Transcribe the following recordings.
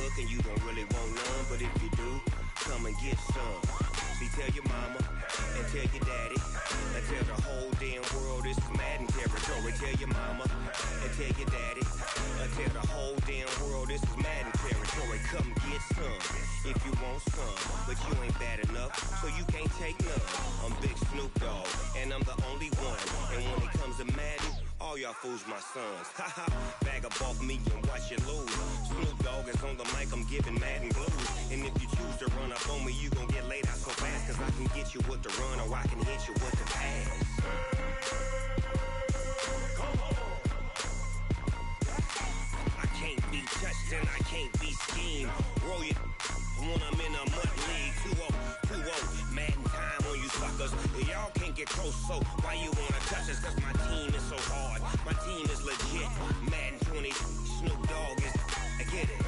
hook and you don't really want none, but if you do, come and get some. See, tell your mama and tell your daddy and tell the whole damn world this is Madden territory. Tell your mama and tell your daddy and tell the whole damn world this is Madden territory. Come get some if you want some, but you ain't bad enough, so you can't take none. I'm Big Snoop Dogg, and I'm the only one. And when it comes to Madden, all y'all fools my sons. Haha, bag up off me and watch you lose. Snoop Dogg is on the mic, I'm giving Madden blues. And if you choose to run up on me, you gon' get laid out so fast, cause I can get you with the run or I can hit you with the pass. I can't be touched and I can't be schemed. Roll you when I'm in a mud league. 2-0, Madden time on you suckers. Y'all can't get close, so why you wanna touch us? Cause my team is so hard, my team is legit. Madden 20, Snoop Dogg is, I get it.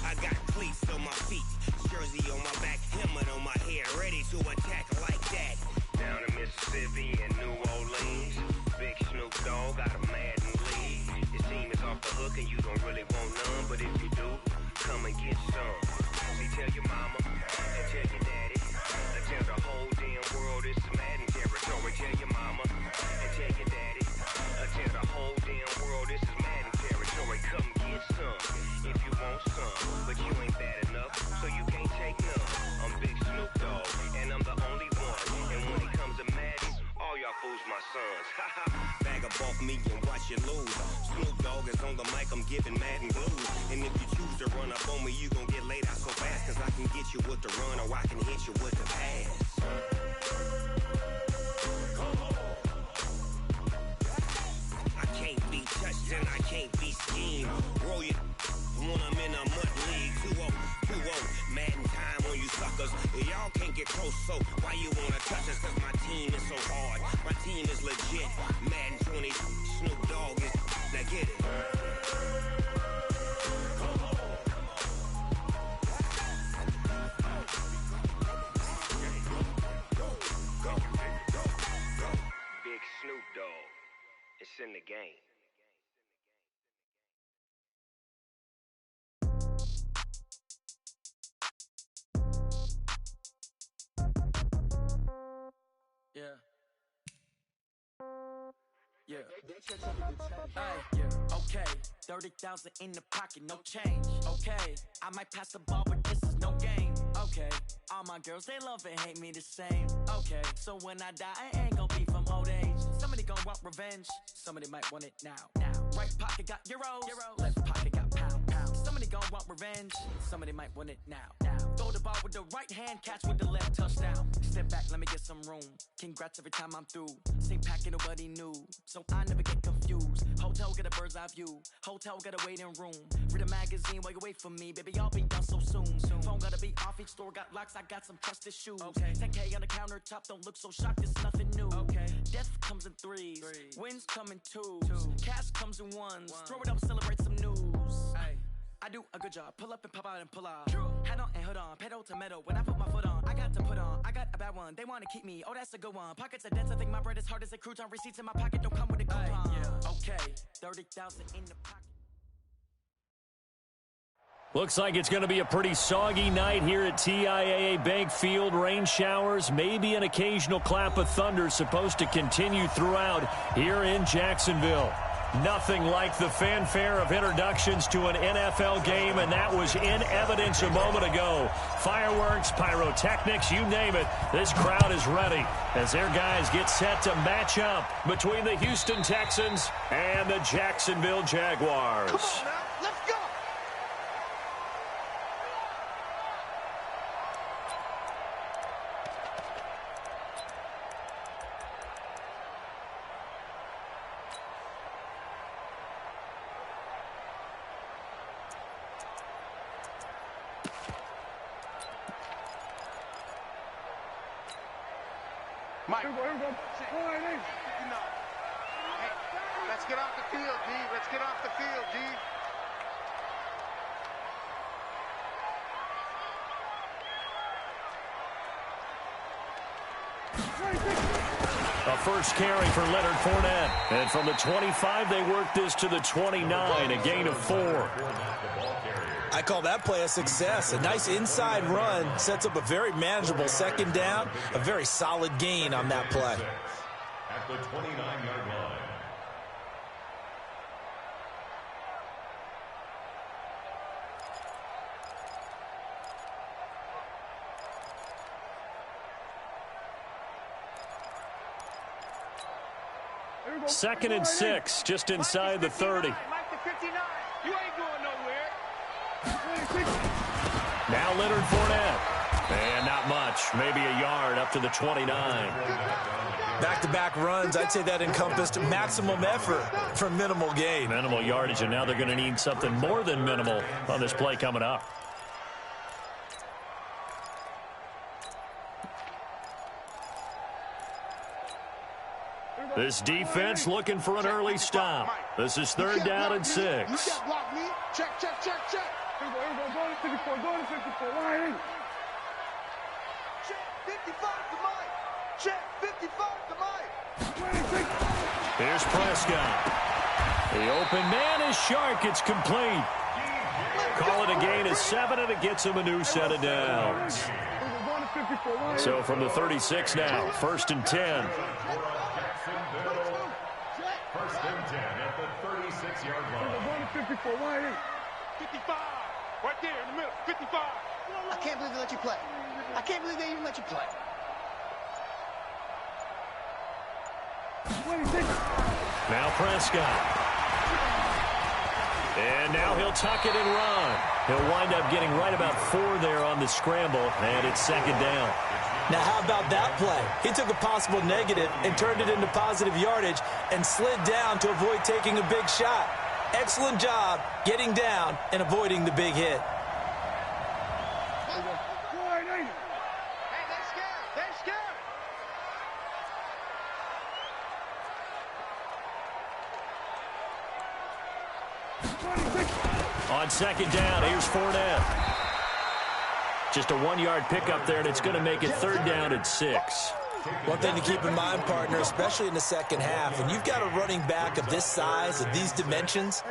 I got cleats on my feet, jersey on my back, helmet on my head, ready to attack like that. Down in Mississippi and New Orleans, Big Snoop Dogg got a Madden league. Your team is off the hook and you don't really want none, but if you do, come and get some. See, tell your mama and tell your daddy and tell the whole damn world this is Madden territory. Tell your mama and tell your daddy and tell the whole damn world this is Madden territory. Come get some if you want some, but you ain't bad enough, so you can't take none. I'm Big Snoop Dogg, and I'm the only one. And when it comes to Madden, all y'all fools my sons. Haha, bag up off me and watch you lose. Snoop Dogg is on the mic, I'm giving Madden blues. And if you choose to run up on me, you gon' get laid out so fast, cause I can get you with the run or I can hit you with the pass. I can't be touched and I can't be schemed. Roll you when I'm in a mud league. 2-0, Madden time on you suckers. Y'all can't get close, so why you wanna touch us? Cause my team is so hard, my team is legit. Madden 20, Snoop Dogg is, now get it. Big Snoop Dogg, it's in the game. Yeah. Yeah. Hey, yeah. Okay. 30,000 in the pocket, no change. Okay. I might pass the ball, but this is no game. Okay. All my girls, they love and hate me the same. Okay. So when I die, I ain't gon' be from old age. Somebody gon' want revenge. Somebody might want it now. Right pocket got euros. Left pocket got pound. Somebody gon' want revenge. Somebody might want it now. Throw the ball with the right hand, catch with the left, touchdown. Step back, let me get some room. Congrats every time I'm through. Same packet, nobody knew, so I never get confused. Hotel get a bird's eye view. Hotel got a waiting room. Read a magazine while you wait for me, baby. I'll be done so soon. Phone gotta be off. Each store got locks. I got some trusted shoes. 10K on the countertop. Don't look so shocked. It's nothing new. Death comes in threes. Wins come in twos. Cash comes in ones. Throw it up, celebrate some news. I do a good job. Pull up and pop out and pull out. Head on and hood on. Pedal to metal. When I put my foot on, I got to put on. I got a bad one. They want to keep me. Oh, that's a good one. Pockets are dense. I think my bread is hard as a crouton. Receipts in my pocket don't come with a coupon. Okay. 30,000 in the pocket. Looks like it's going to be a pretty soggy night here at TIAA Bank Field. Rain showers, maybe an occasional clap of thunder supposed to continue throughout here in Jacksonville. Nothing like the fanfare of introductions to an NFL game, and that was in evidence a moment ago. Fireworks, pyrotechnics, you name it. This crowd is ready as their guys get set to match up between the Houston Texans and the Jacksonville Jaguars. Come on now, let's go! Mike, here we go. You know, hey, let's get off the field, D. Let's get off the field, D. A first carry for Leonard Fournette. And from the 25, they work this to the 29, a gain of 4. I call that play a success. A nice inside run sets up a very manageable second down, a very solid gain on that play. At the 29-yard line. Second and 6, just inside the 30. Mike the 59. You ain't going nowhere. Now Leonard Fournette. And not much, maybe a yard up to the 29. Back-to-back runs, I'd say that encompassed maximum effort for minimal gain. Minimal yardage, and now they're going to need something more than minimal on this play coming up. This defense looking for an early stop. This is third down and 6. You can't block me. Check, check, check, check. Here we go, go to 54, go to 54. Line. Check, 55 to Mike. Check, 55 to Mike. 26. Here's Prescott. The open man is Shark. It's complete. Call it a gain of 7, and it gets him a new set of downs. So from the 36 now, first and 10. First and 10 at the 36-yard line. 55. Right there in the middle. 55. I can't believe they let you play. I can't believe they even let you play. 26. Now Prescott. And now he'll tuck it and run. He'll wind up getting right about 4 there on the scramble, and it's second down. Now, how about that play? He took a possible negative and turned it into positive yardage and slid down to avoid taking a big shot. Excellent job getting down and avoiding the big hit. Hey, they're scared. They're scared. On second down, here's Fournette. Just a 1-yard pickup there, and it's going to make it third down at 6. One thing to keep in mind, partner, especially in the second half, when you've got a running back of this size, of these dimensions,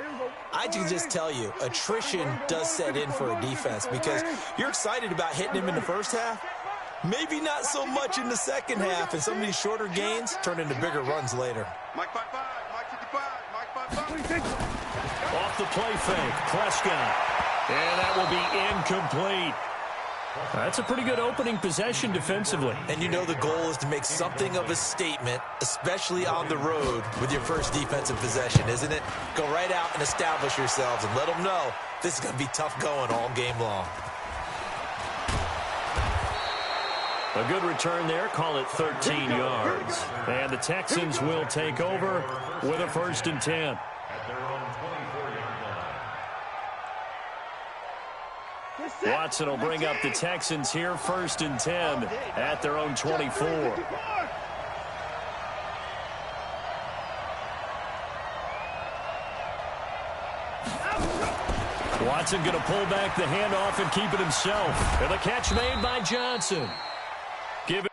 I can just tell you, attrition does set in for a defense because you're excited about hitting him in the first half. Maybe not so much in the second half, and some of these shorter gains turn into bigger runs later. Mike 55. Mike 55. Mike 55. Off the play fake, Prescott. And that will be incomplete. That's a pretty good opening possession defensively. And you know the goal is to make something of a statement, especially on the road with your first defensive possession, isn't it? Go right out and establish yourselves and let them know this is going to be tough going all game long. A good return there, call it 13 yards. And the Texans will take over with a first and 10. At their own 24-yard line. Watson will bring up the Texans here, first and 10 at their own 24. Watson going to pull back the handoff and keep it himself. And the catch made by Johnson. Give it.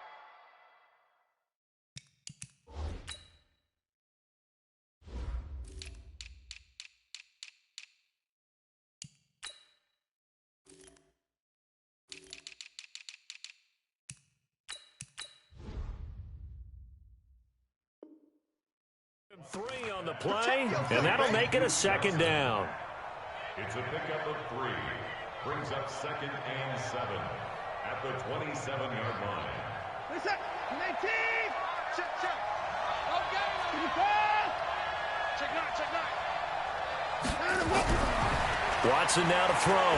Three on the play, and that'll make it a second down. It's a pickup of 3. Brings up second and 7 at the 27-yard line. Listen, 19. Check, check. Okay. Check 9, check 9. Watson now to throw.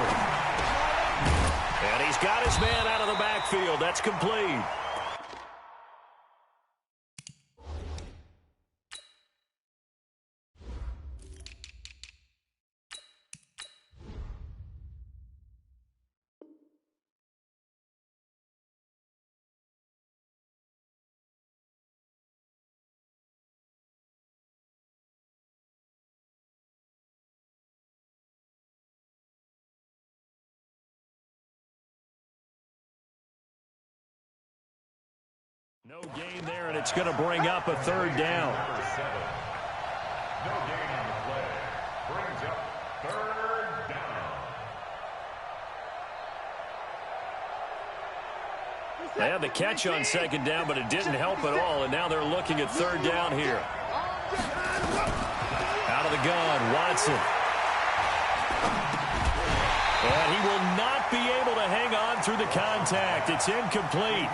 And he's got his man out of the backfield. That's complete. No gain there, and it's going to bring up a third down. No gain on the play. Brings up third down. They had the catch on second down, but it didn't help at all, and now they're looking at third down here. Out of the gun, Watson. And he will not be able to hang on through the contact. It's incomplete.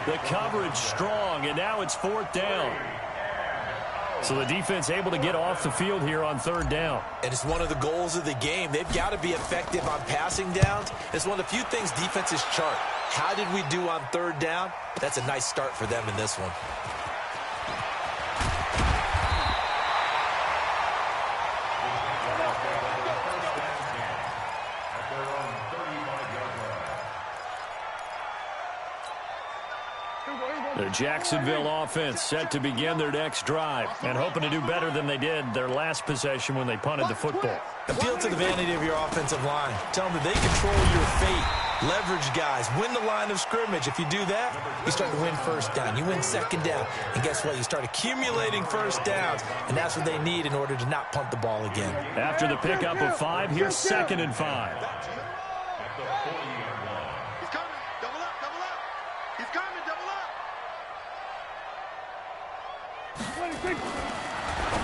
The coverage strong, and now it's fourth down. So the defense able to get off the field here on third down. And it's one of the goals of the game. They've got to be effective on passing downs. It's one of the few things defenses chart. How did we do on third down? That's a nice start for them in this one. The Jacksonville offense set to begin their next drive and hoping to do better than they did their last possession when they punted the football. Appeal to the vanity of your offensive line. Tell them that they control your fate. Leverage guys. Win the line of scrimmage. If you do that, you start to win first down. You win second down. And guess what? You start accumulating first downs. And that's what they need in order to not punt the ball again. After the pickup of 5, here's 2nd and 5. He's coming. Double up, double up. He's coming, double up.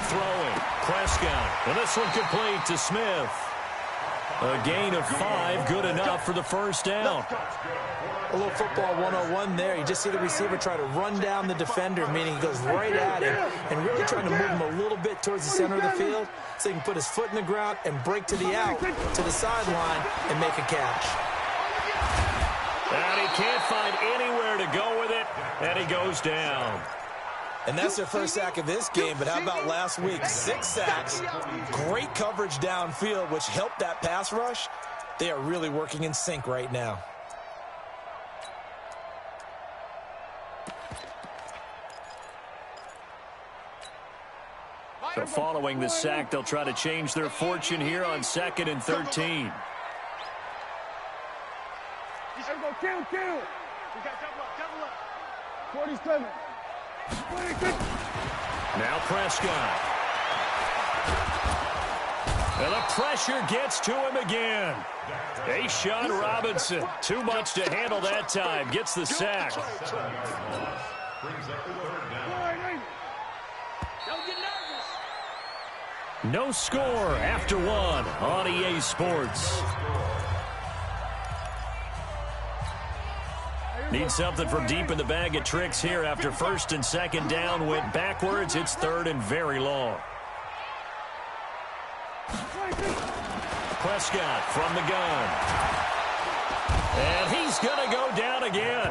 Throwing, Prescott, and this one complete to Smith. A gain of 5, good enough for the first down. A little football 101 there. You just see the receiver try to run down the defender, meaning he goes right at him and really trying to move him a little bit towards the center of the field so he can put his foot in the ground and break to the out, to the sideline, and make a catch. And he can't find anywhere to go with it, and he goes down. And that's their first sack of this game, but how about last week? 6 sacks, great coverage downfield, which helped that pass rush. They are really working in sync right now. So following the sack, they'll try to change their fortune here on 2nd and 13. Kill. We got double up. 47. Now Prescott. And the pressure gets to him again. A'Shawn Robinson, too much to handle that time, gets the sack. Brings up the third down. Don't get nervous. No score after 1 on EA Sports. Need something from deep in the bag of tricks here after 1st and 2nd down went backwards. It's 3rd and very long. Prescott from the gun. And he's going to go down again.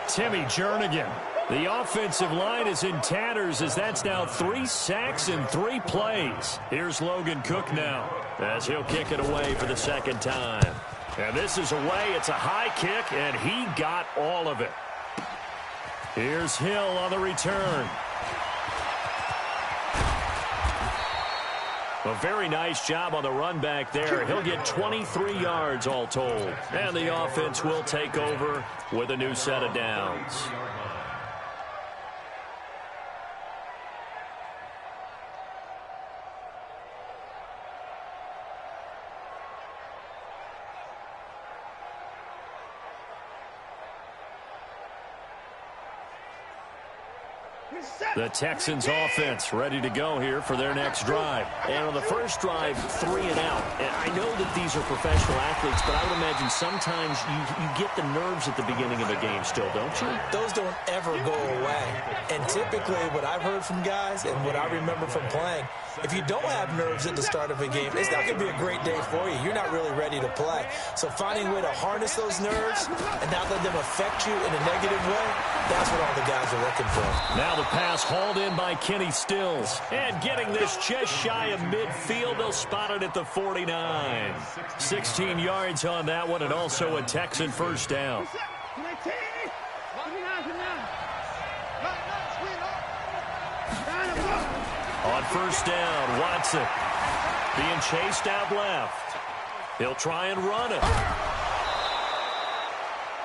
Timmy Jernigan. The offensive line is in tatters as that's now 3 sacks in 3 plays. Here's Logan Cook now as he'll kick it away for the 2nd time. And this is away. It's a high kick, and he got all of it. Here's Hill on the return. A very nice job on the run back there. He'll get 23 yards all told. And the offense will take over with a new set of downs. The Texans offense ready to go here for their next drive. And on the first drive, 3 and out. And I know that these are professional athletes, but I would imagine sometimes you get the nerves at the beginning of a game still, don't you? Those don't ever go away. And typically what I've heard from guys and what I remember from playing, if you don't have nerves at the start of a game, it's not going to be a great day for you. You're not really ready to play. So finding a way to harness those nerves and not let them affect you in a negative way, that's what all the guys are looking for. Now the pass hauled in by Kenny Stills. And getting this just shy of midfield, they'll spot it at the 49. 16 yards on that one, and also a Texan first down. On first down, Watson being chased out left. He'll try and run it.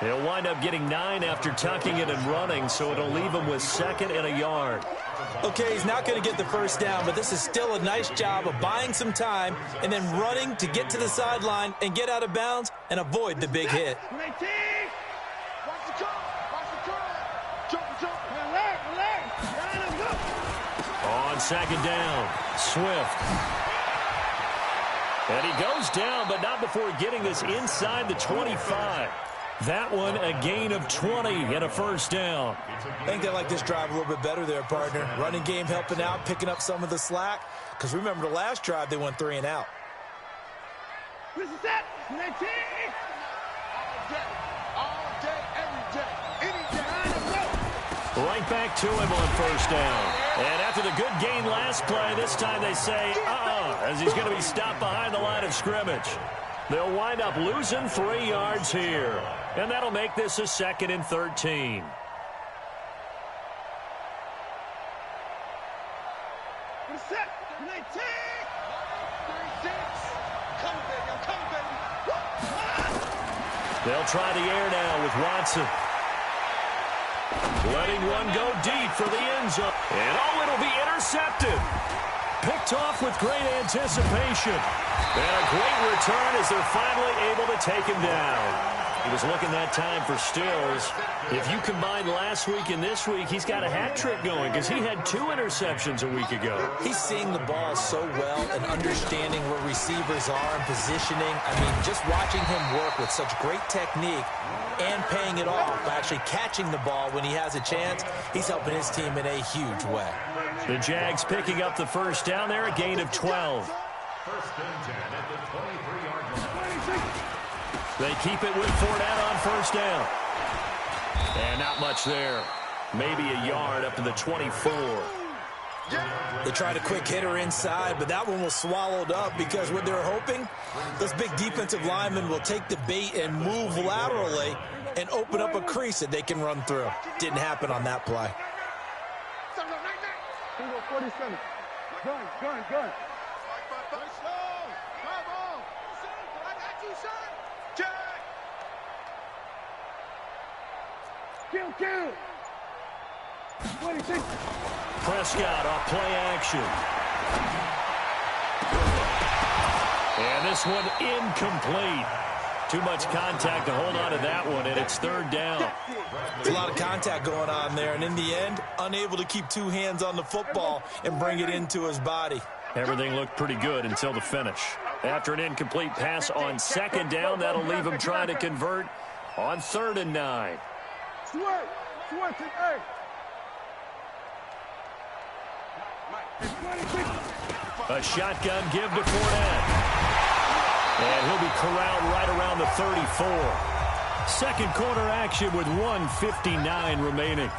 He'll wind up getting 9 after tucking it and running, so it'll leave him with 2nd and a yard. Okay, he's not going to get the first down, but this is still a nice job of buying some time and then running to get to the sideline and get out of bounds and avoid the big hit. On 2nd down, Swift. And he goes down, but not before getting this inside the 25. That one, a gain of 20 and a first down. I think they like this drive a little bit better there, partner. Running game helping out, picking up some of the slack. Because remember the last drive, they went 3 and out. This is it. 19. All day, every day, any day. Right back to him on first down. And after the good gain last play, this time they say, as he's going to be stopped behind the line of scrimmage. They'll wind up losing 3 yards here. And that'll make this a 2nd and 13. Set. 19. 36. Come, baby. I'm coming, baby. They'll try the air now with Watson. Letting one go deep for the end zone. And, it'll be intercepted. Picked off with great anticipation. And a great return as they're finally able to take him down. He was looking that time for Stills. If you combine last week and this week, he's got a hat trick going because he had 2 interceptions a week ago. He's seeing the ball so well and understanding where receivers are and positioning. I mean, just watching him work with such great technique and paying it off by actually catching the ball when he has a chance, he's helping his team in a huge way. The Jags picking up the first down there, a gain of 12. First and 10 at the 23-yard line. They keep it with Fournette on first down. And not much there. Maybe a yard up to the 24. They tried a quick hitter inside, but that one was swallowed up because what they're hoping, those big defensive linemen will take the bait and move laterally and open up a crease that they can run through. Didn't happen on that play. 47. Gun. Kill. 26. Prescott off play action. And this one incomplete. Too much contact to hold on to that one, and it's 3rd down. There's a lot of contact going on there, and in the end, unable to keep 2 hands on the football and bring it into his body. Everything looked pretty good until the finish. After an incomplete pass on 2nd down, that'll leave him trying to convert on 3rd and 9. Swerve, hey. A shotgun give to Fournette. And he'll be corralled right around the 34. Second quarter action with 1:59 remaining.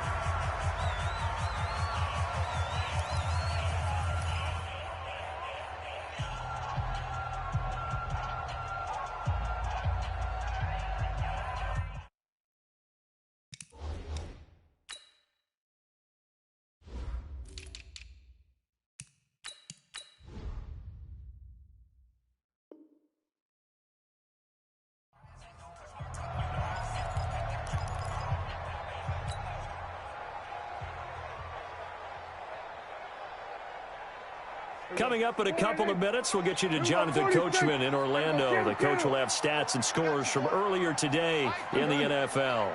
Coming up in a couple of minutes, we'll get you to Jonathan Coachman in Orlando. The coach will have stats and scores from earlier today in the NFL.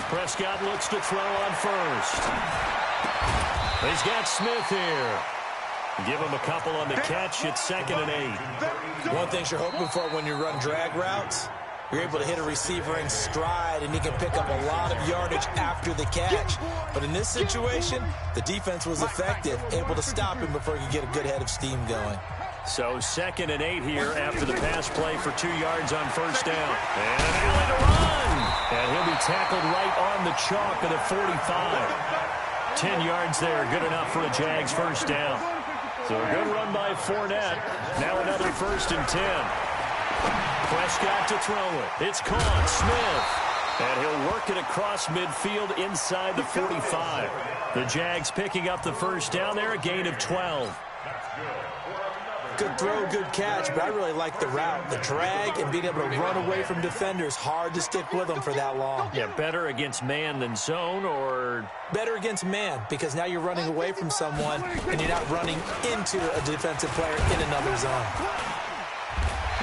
Prescott looks to throw on first. He's got Smith here. Give him a couple on the catch. It's 2nd and 8. One thing you're hoping for when you run drag routes, you're able to hit a receiver in stride, and he can pick up a lot of yardage after the catch. But in this situation, the defense was effective, able to stop him before he could get a good head of steam going. So 2nd and 8 here after the pass play for 2 yards on first down. And an alley to run. And he'll be tackled right on the chalk at the 45. 10 yards there, good enough for a Jags first down. So a good run by Fournette. Now another 1st and 10. Prescott to throw it. It's caught. Smith. And he'll work it across midfield inside the 45. The Jags picking up the first down there, a gain of 12. Good throw, good catch, but I really like the route. The drag and being able to run away from defenders, hard to stick with them for that long. Yeah, better against man than zone, or? Better against man, because now you're running away from someone and you're not running into a defensive player in another zone.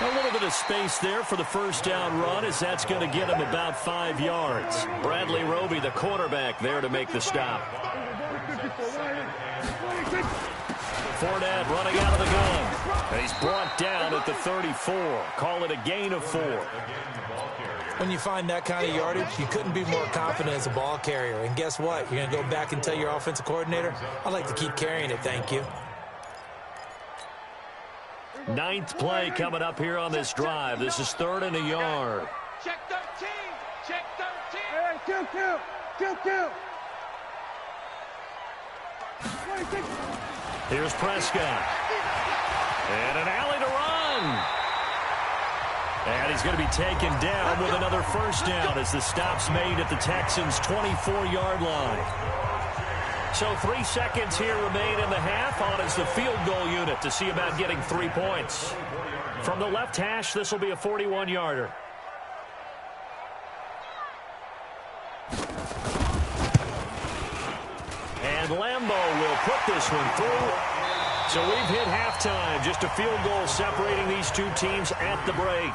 A little bit of space there for the first down run, as that's going to get him about 5 yards. Bradley Roby, the quarterback, there to make the stop. Fournette running out of the gun. And he's brought down at the 34. Call it a gain of 4. When you find that kind of yardage, you couldn't be more confident as a ball carrier. And guess what? You're going to go back and tell your offensive coordinator, I'd like to keep carrying it, thank you. 9th play coming up here on this drive. This is 3rd and a yard. Check 13. Check 13. Hey, kill. Here's Prescott. And an alley to run. And he's going to be taken down with another first down as the stop's made at the Texans' 24-yard line. So 3 seconds here remain in the half. On is the field goal unit to see about getting 3 points. From the left hash, this will be a 41-yarder. And Lambeau will put this one through. So we've hit halftime. Just a field goal separating these two teams at the break.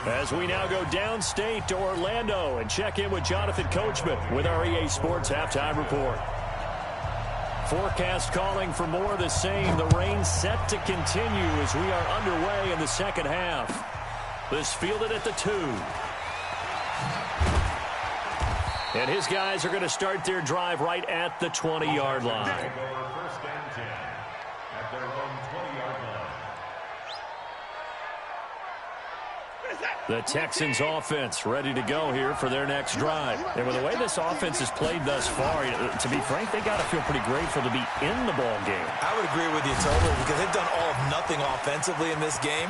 As we now go downstate to Orlando and check in with Jonathan Coachman with our EA Sports Halftime Report. Forecast calling for more of the same. The rain set to continue as we are underway in the second half. This fielded at the 2. And his guys are going to start their drive right at the 20-yard line. First and 10 at their own 20-yard line. The Texans offense ready to go here for their next drive. And with the way this offense has played thus far, to be frank, they got to feel pretty grateful to be in the ball game. I would agree with you totally, because they've done all of nothing offensively in this game,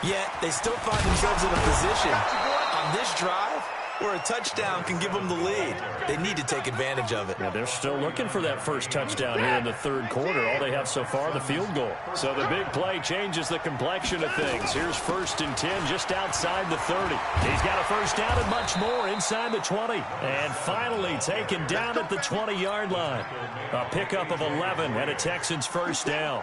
yet they still find themselves in a position on this drive where a touchdown can give them the lead. They need to take advantage of it. Yeah, they're still looking for that first touchdown here in the 3rd quarter. All they have so far, the field goal. So the big play changes the complexion of things. Here's 1st and 10 just outside the 30. He's got a first down and much more inside the 20. And finally taken down at the 20-yard line. A pickup of 11 and a Texans first down.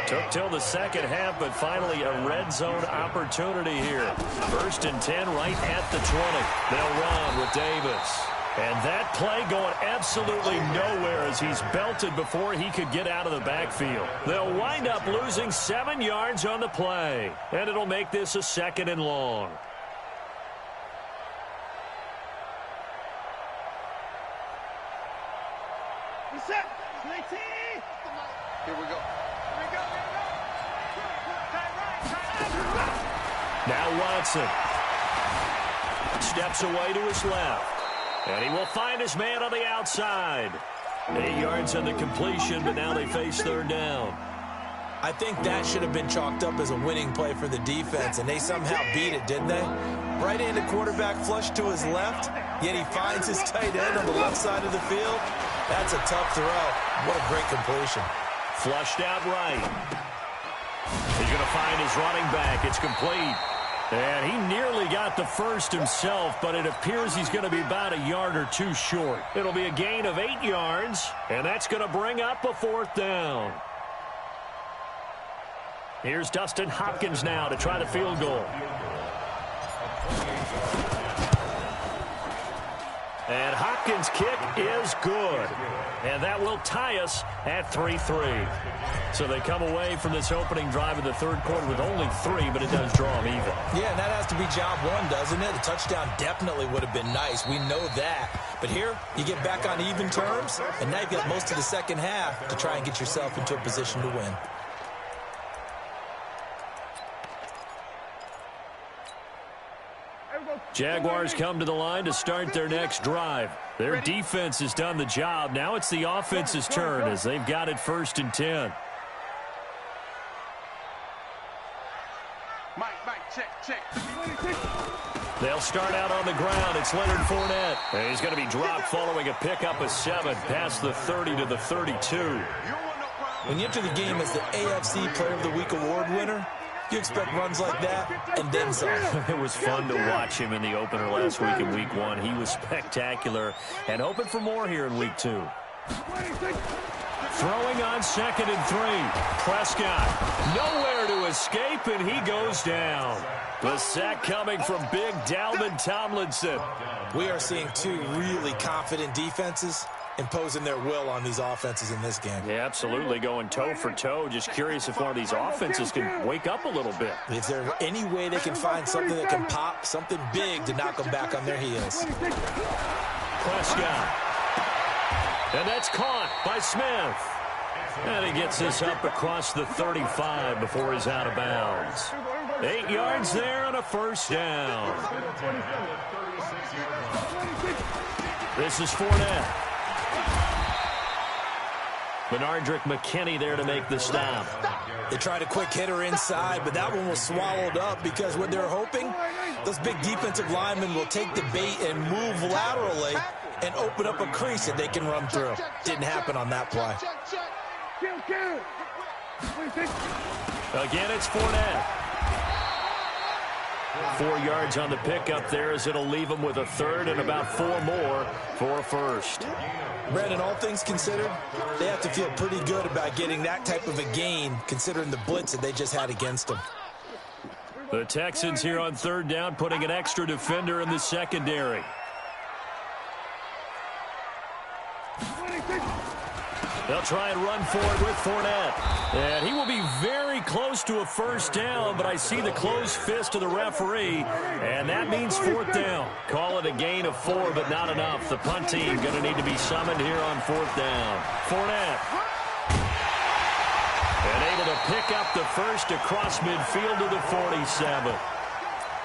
Took till the second half, but finally a red zone opportunity here. 1st and 10 right at the 20. They'll run with Davis. And that play going absolutely nowhere as he's belted before he could get out of the backfield. They'll wind up losing 7 yards on the play. And it'll make this a 2nd and long. Reset. 19. Here we go. Now Watson steps away to his left. And he will find his man on the outside. 8 yards on the completion, but now they face 3rd down. I think that should have been chalked up as a winning play for the defense, and they somehow beat it, didn't they? Right-handed quarterback flush to his left, yet he finds his tight end on the left side of the field. That's a tough throw. What a great completion. Flushed out right. He's going to find his running back. It's complete. And he nearly got the first himself, but it appears he's going to be about a yard or 2 short. It'll be a gain of 8 yards, and that's going to bring up a 4th down. Here's Dustin Hopkins now to try the field goal. And Hopkins' kick is good. And that will tie us at 3-3. So they come away from this opening drive of the 3rd quarter with only 3, but it does draw them even. Yeah, and that has to be job 1, doesn't it? A touchdown definitely would have been nice. We know that. But here, you get back on even terms, and now you've got most of the second half to try and get yourself into a position to win. Jaguars come to the line to start their next drive. Their defense has done the job. Now it's the offense's turn as they've got it 1st and 10. Mike, check. They'll start out on the ground. It's Leonard Fournette. And he's going to be dropped following a pickup of 7 past the 30 to the 32. You don't want no problem. When you enter the game as the AFC Player of the Week award winner, you expect runs like that and then some. It was fun to watch him in the opener last week in Week 1. He was spectacular and hoping for more here in Week 2. Throwing on 2nd and 3. Prescott nowhere to escape, and he goes down. The sack coming from big Dalvin Tomlinson. We are seeing two really confident defenses imposing their will on these offenses in this game. Yeah, absolutely, going toe for toe. Just curious if one of these offenses can wake up a little bit. Is there any way they can find something that can pop, something big to knock them back on their heels? Prescott. And that's caught by Smith. And he gets this up across the 35 before he's out of bounds. 8 yards there and a first down. This is Fournette. Benardrick McKinney there to make the stop. They tried a quick hitter inside, but that one was swallowed up because what they're hoping, those big defensive linemen will take the bait and move laterally and open up a crease that they can run through. Didn't happen on that play. Again, it's Fournette. 4 yards on the pickup there as it'll leave him with a third and about 4 more for a first. Brandon, all things considered, they have to feel pretty good about getting that type of a gain considering the blitz that they just had against them. The Texans here on 3rd down putting an extra defender in the secondary. They'll try and run forward with Fournette. And he will be very close to a first down, but I see the closed fist of the referee, and that means 4th down. Call it a gain of 4, but not enough. The punt team going to need to be summoned here on 4th down. Fournette. And able to pick up the first across midfield to the 47.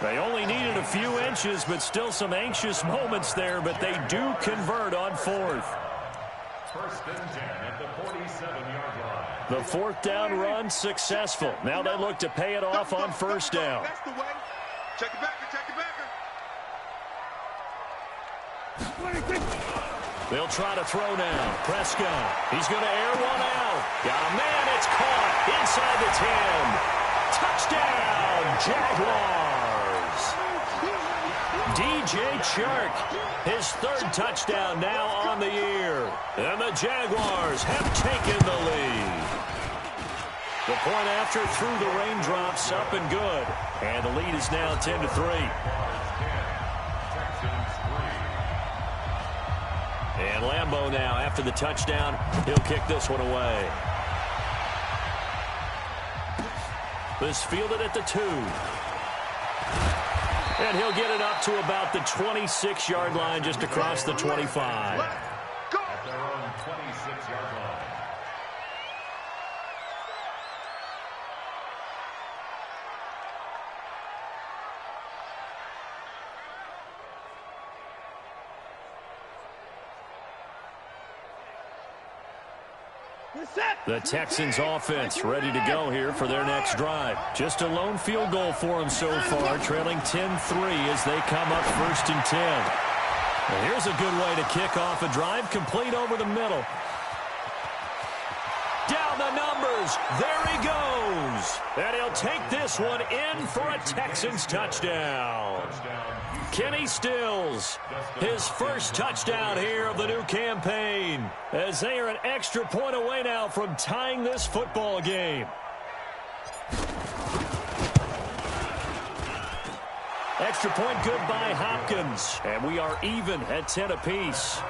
They only needed a few inches, but still some anxious moments there, but they do convert on 4th. 1st and 10 at the 47-yard line. The 4th down run successful. Now they look to pay it off on 1st down. That's the way. Check it backer, check it backer. They'll try to throw now. Prescott. He's going to air one out. Got a man. It's caught inside the 10. Touchdown, Jaguars. DJ Chark, his 3rd touchdown now on the year. And the Jaguars have taken the lead. The point after through the raindrops up and good. And the lead is now 10-3. And Lambeau now after the touchdown. He'll kick this one away. This fielded at the 2. And he'll get it up to about the 26-yard line, just across the 25. At their own 26-yard line. The Texans offense ready to go here for their next drive. Just a lone field goal for them so far, trailing 10-3 as they come up 1st and 10. And here's a good way to kick off a drive, complete over the middle. Down the numbers. There he goes. And he'll take this one in for a Texans touchdown. Kenny Stills, his first touchdown here of the new campaign, as they are an extra point away now from tying this football game. Extra point good by Hopkins, and we are even at 10 apiece.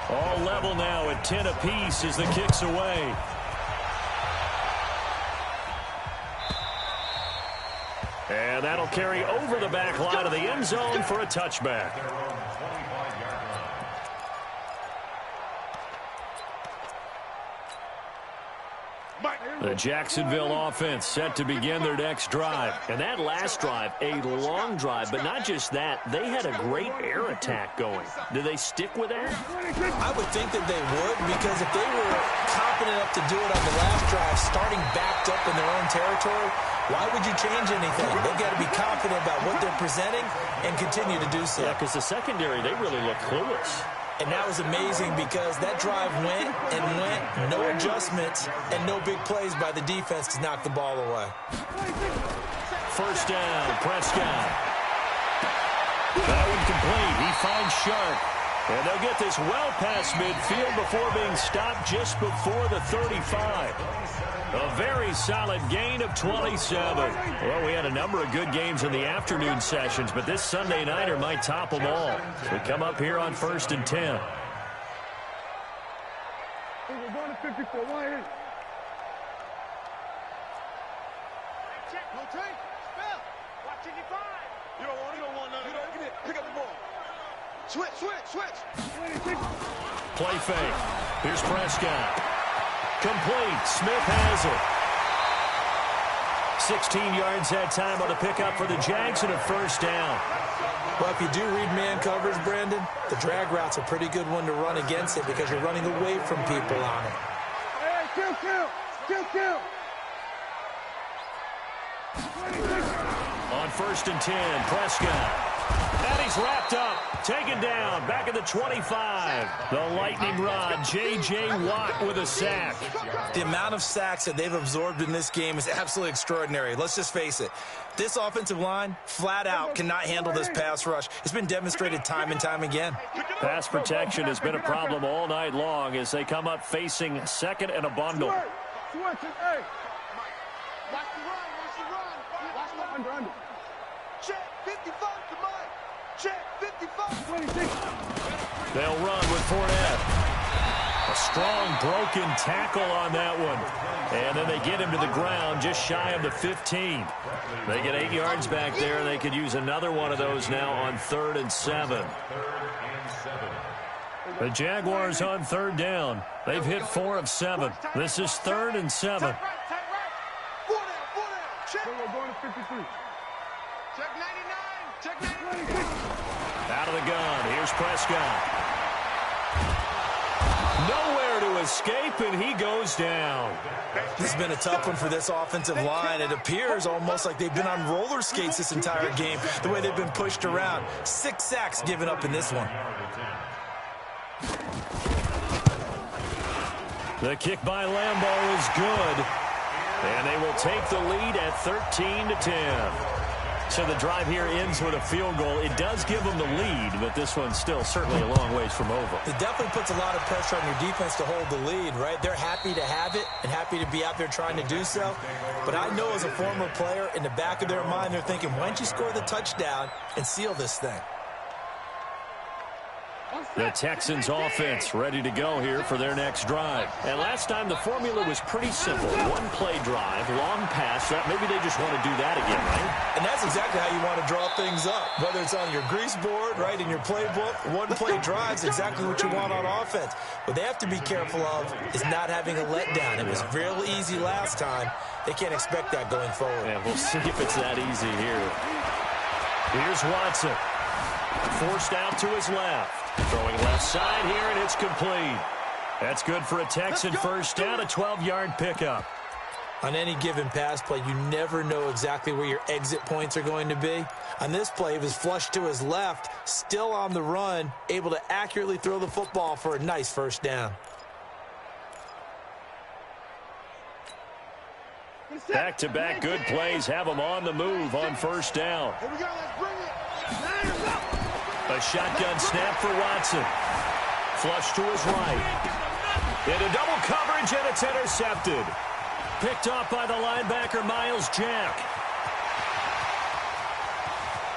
All level now at 10 apiece as the kick's away. And that'll carry over the back line of the end zone for a touchback. The Jacksonville offense set to begin their next drive. And that last drive, a long drive, but not just that, they had a great air attack going. Do they stick with that? I would think that they would, because if they were confident enough to do it on the last drive, starting backed up in their own territory, why would you change anything? They've got to be confident about what they're presenting and continue to do so. Yeah, because the secondary, they really look clueless. And that was amazing because that drive went and went, no adjustments, and no big plays by the defense to knock the ball away. First down, Prescott. That one complete. He finds Sharp. And they'll get this well past midfield before being stopped just before the 35. A very solid gain of 27. Well, we had a number of good games in the afternoon sessions, but this Sunday nighter might top them all. So we come up here on 1st and 10. We're going to 54. Why here? No change. Spell. Watch 55. You don't want none of that. Get it. Pick up the ball. Switch. Play fake. Here's Prescott. Complete. Smith has it. 16 yards that time on the pickup for the Jags and a first down. Well, if you do read man coverage, Brandon, the drag route's a pretty good one to run against it because you're running away from people on it. Hey, kill. On 1st and 10, Prescott. And he's wrapped up, taken down, back at the 25. The lightning rod, J.J. Watt with a sack. The amount of sacks that they've absorbed in this game is absolutely extraordinary. Let's just face it. This offensive line, flat out, cannot handle this pass rush. It's been demonstrated time and time again. Pass protection has been a problem all night long as they come up facing second and a bundle. Switch it, hey. Watch the run. Watch the under. Check 55 to Mike. Check 55. 26. They'll run with Fournette. A strong broken tackle on that one. And then they get him to the ground just shy of the 15. They get 8 yards back there. They could use another one of those now on 3rd and 7. The Jaguars on 3rd down. They've hit 4 of 7. This is 3rd and 7. Four down. Check. We're going to 53. Check 99. Check 99. Out of the gun. Here's Prescott. Nowhere to escape, and he goes down. This has been a tough one for this offensive line. It appears almost like they've been on roller skates this entire game, the way they've been pushed around. 6 sacks given up in this one. The kick by Lambeau is good, and they will take the lead at 13-10. So the drive here ends with a field goal. It does give them the lead, but this one's still certainly a long ways from over. It definitely puts a lot of pressure on your defense to hold the lead, right? They're happy to have it and happy to be out there trying to do so. But I know as a former player, in the back of their mind, they're thinking, why don't you score the touchdown and seal this thing? The Texans offense ready to go here for their next drive. And last time the formula was pretty simple. One play drive, long pass. Maybe they just want to do that again, right? And that's exactly how you want to draw things up. Whether it's on your grease board, right, in your playbook, one play drive's exactly what you want on offense. What they have to be careful of is not having a letdown. It was real easy last time. They can't expect that going forward. And we'll see if it's that easy here. Here's Watson. Forced out to his left. Throwing left side here, and it's complete. That's good for a Texan first down, a 12-yard pickup. On any given pass play, you never know exactly where your exit points are going to be. On this play, he was flushed to his left, still on the run, able to accurately throw the football for a nice first down. Back-to-back good plays have them on the move on first down. Here we go, let's bring it. A shotgun snap for Watson. Flush to his right. Into double coverage, and it's intercepted. Picked off by the linebacker, Miles Jack.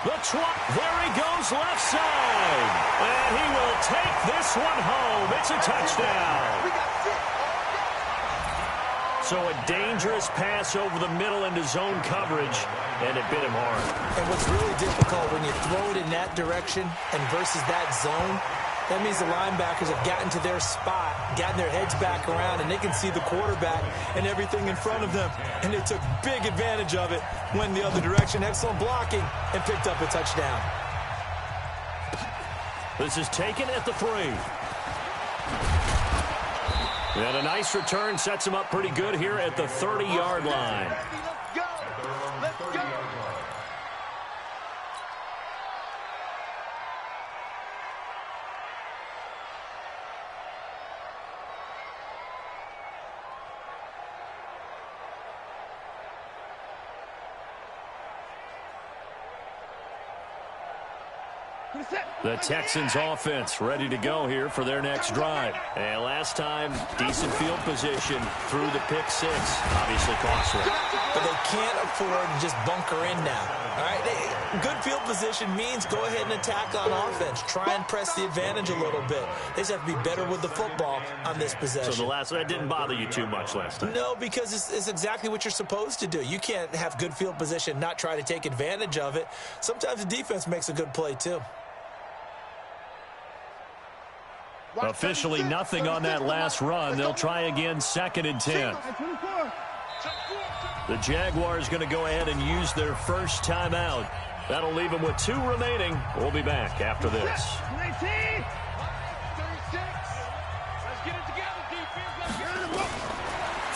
There he goes left side. And he will take this one home. It's a touchdown. So a dangerous pass over the middle into zone coverage, and it bit him hard. And what's really difficult when you throw it in that direction and versus that zone, that means the linebackers have gotten to their spot, gotten their heads back around, and they can see the quarterback and everything in front of them. And they took big advantage of it, went the other direction, excellent blocking, and picked up a touchdown. This is taken at the 3. And a nice return sets him up pretty good here at the 30-yard line. Let's go. Let's go. The Texans offense ready to go here for their next drive. And last time, decent field position through the pick six. Obviously costly. But they can't afford to just bunker in now. All right, good field position means go ahead and attack on offense. Try and press the advantage a little bit. They just have to be better with the football on this possession. So that didn't bother you too much last time? No, because it's exactly what you're supposed to do. You can't have good field position, not try to take advantage of it. Sometimes the defense makes a good play too. Officially nothing on that last run. They'll try again, 2nd and 10. The Jaguars going to go ahead and use their first timeout. That'll leave them with 2 remaining. We'll be back after this.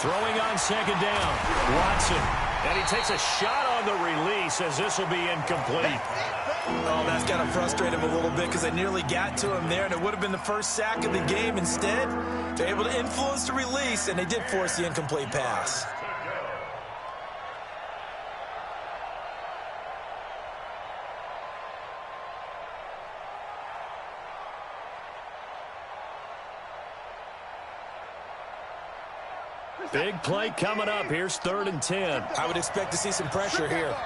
Throwing on 2nd down, Watson. And he takes a shot on the release as this will be incomplete. Oh, that's got to frustrate him a little bit because they nearly got to him there, and it would have been the first sack of the game. Instead, they're able to influence the release, and they did force the incomplete pass. Big play coming up. Here's 3rd and 10. I would expect to see some pressure here.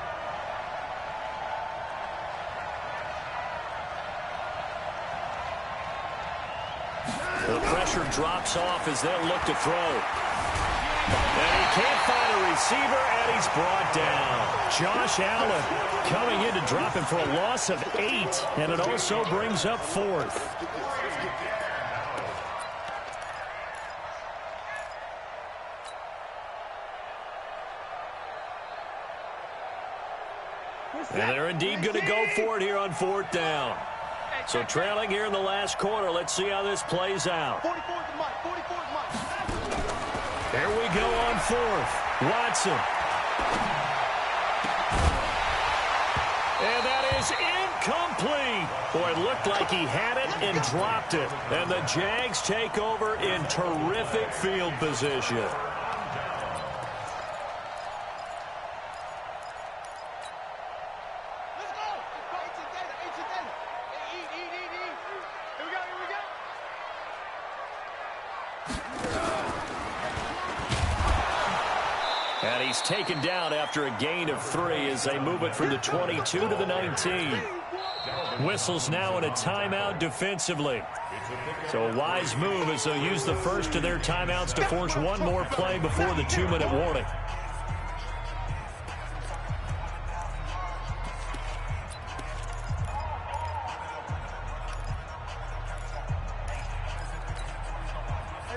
The pressure drops off as they'll look to throw. And he can't find a receiver, and he's brought down. Josh Allen coming in to drop him for a loss of 8, and it also brings up 4th. And they're indeed going to go for it here on 4th down. So trailing here in the last quarter. Let's see how this plays out. Here we go on 4th. Watson. And that is incomplete. Boy, it looked like he had it and dropped it. And the Jags take over in terrific field position. And he's taken down after a gain of 3 as they move it from the 22 to the 19. Whistles now in a timeout defensively. So a wise move as they'll use the first of their timeouts to force one more play before the 2-minute warning.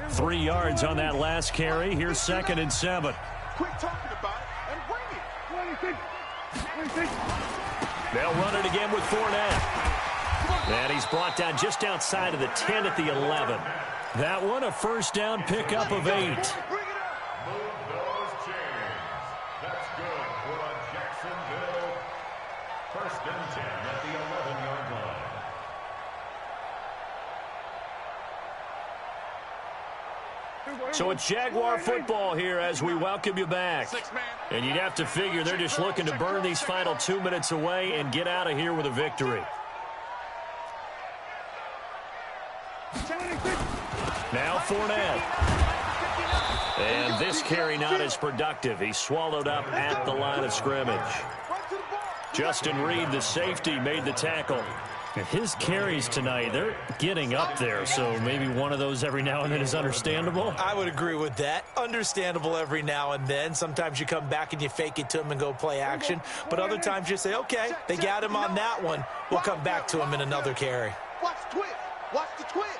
Three yards on that last carry. Here's 2nd and 7. Quit talking about it and bring it. 26. They'll run it again with Fournette. And he's brought down just outside of the 10 at the 11. That one a first down pickup of 8. Move those chains. That's good for a Jacksonville 1st and 10 at the 11-yard line. So it's Jaguar football here as we welcome you back. And you'd have to figure they're just looking to burn these final 2 minutes away and get out of here with a victory. Now Fournette. And this carry not as productive. He's swallowed up at the line of scrimmage. Justin Reed, the safety, made the tackle. His carries tonight, they're getting up there, so maybe one of those every now and then is understandable. I would agree with that. Understandable every now and then. Sometimes you come back and you fake it to him and go play action. But other times you say, okay, they got him on that one. We'll come back to him in another carry. Watch the twist. Watch the twist.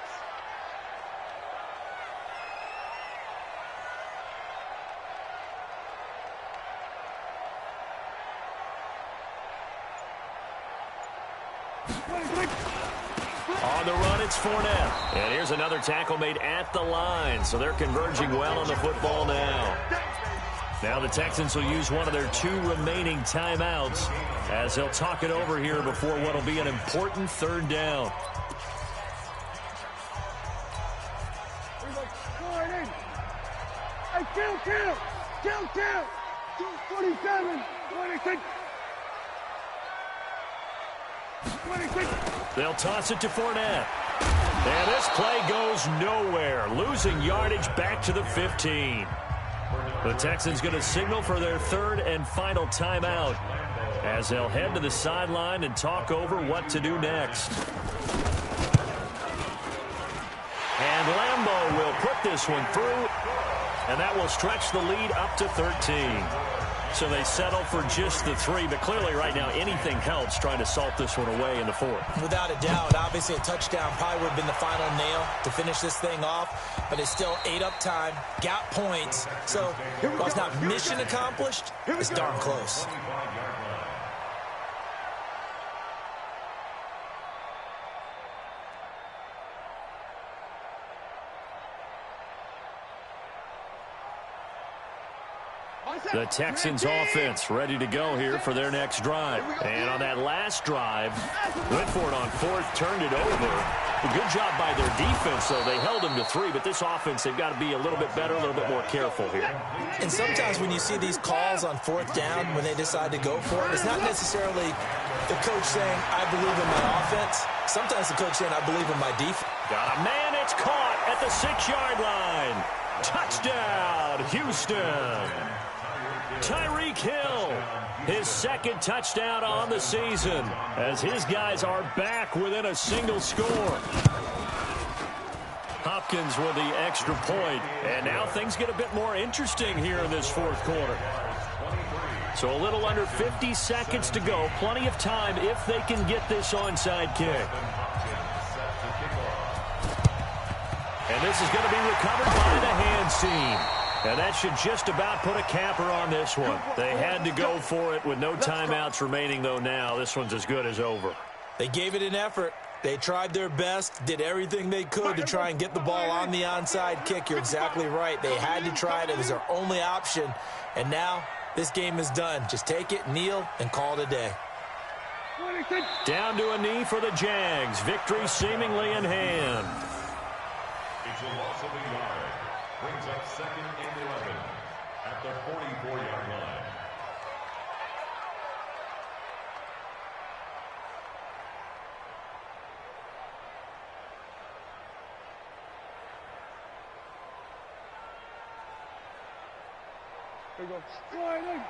On the run, it's Fournette. And here's another tackle made at the line. So they're converging well on the football now. Now the Texans will use one of their 2 remaining timeouts as they'll talk it over here before what will be an important 3rd down. Hey, count. 247, 26. 26. They'll toss it to Fournette. And this play goes nowhere, losing yardage back to the 15. The Texans going to signal for their third and final timeout as they'll head to the sideline and talk over what to do next. And Lambeau will put this one through, and that will stretch the lead up to 13. So they settle for just the 3, but clearly right now anything helps trying to salt this one away in the 4th. Without a doubt, obviously a touchdown probably would have been the final nail to finish this thing off, but it's still ate up time, got points, so while it's not mission accomplished, it's darn close. The Texans offense ready to go here for their next drive. And on that last drive, went for it on 4th, turned it over. A good job by their defense, though. They held them to 3, but this offense, they've got to be a little bit better, a little bit more careful here. And sometimes when you see these calls on 4th down, when they decide to go for it, it's not necessarily the coach saying, I believe in my offense. Sometimes the coach saying, I believe in my defense. Got a man, it's caught at the 6-yard line. Touchdown, Houston. Tyreek Hill, his 2nd touchdown on the season, as his guys are back within a single score. Hopkins with the extra point, and now things get a bit more interesting here in this 4th quarter. So a little under 50 seconds to go, plenty of time if they can get this onside kick. And this is going to be recovered by the hands team. And that should just about put a capper on this one. They had to go for it with no timeouts remaining, though, now. This one's as good as over. They gave it an effort. They tried their best, did everything they could to try and get the ball on the onside kick. You're exactly right. They had to try it. It was their only option. And now this game is done. Just take it, kneel, and call it a day. Down to a knee for the Jags. Victory seemingly in hand. It's a loss of a yard. Brings up 2nd and 11 at the 44-yard line. There we go. Sliding.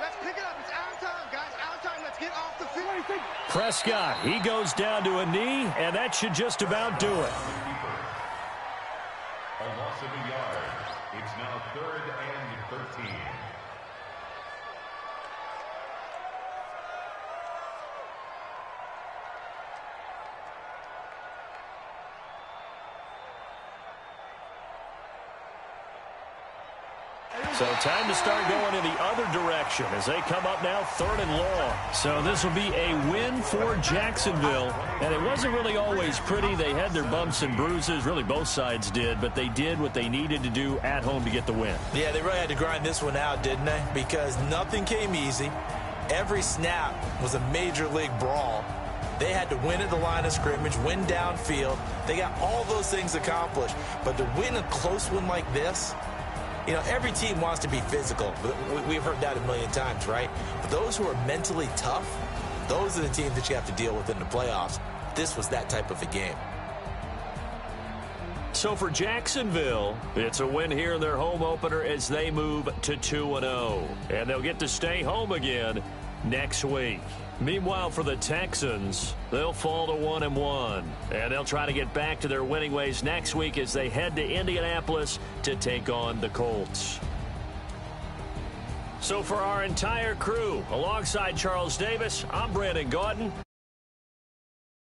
Let's pick it up. It's our time, guys. Our time. Let's get off the field. Prescott, he goes down to a knee, and that should just about do it. A loss of a yard. It's now 3rd and 13. So time to start going in the other direction as they come up now 3rd and long. So this will be a win for Jacksonville. And it wasn't really always pretty. They had their bumps and bruises. Really, both sides did. But they did what they needed to do at home to get the win. Yeah, they really had to grind this one out, didn't they? Because nothing came easy. Every snap was a major league brawl. They had to win at the line of scrimmage, win downfield. They got all those things accomplished. But to win a close one like this, you know, every team wants to be physical. We've heard that a million times, right? But those who are mentally tough, those are the teams that you have to deal with in the playoffs. This was that type of a game. So for Jacksonville, it's a win here in their home opener as they move to 2-0. And they'll get to stay home again next week. Meanwhile, for the Texans, they'll fall to 1-1. And they'll try to get back to their winning ways next week as they head to Indianapolis to take on the Colts. So for our entire crew, alongside Charles Davis, I'm Brandon Gautin.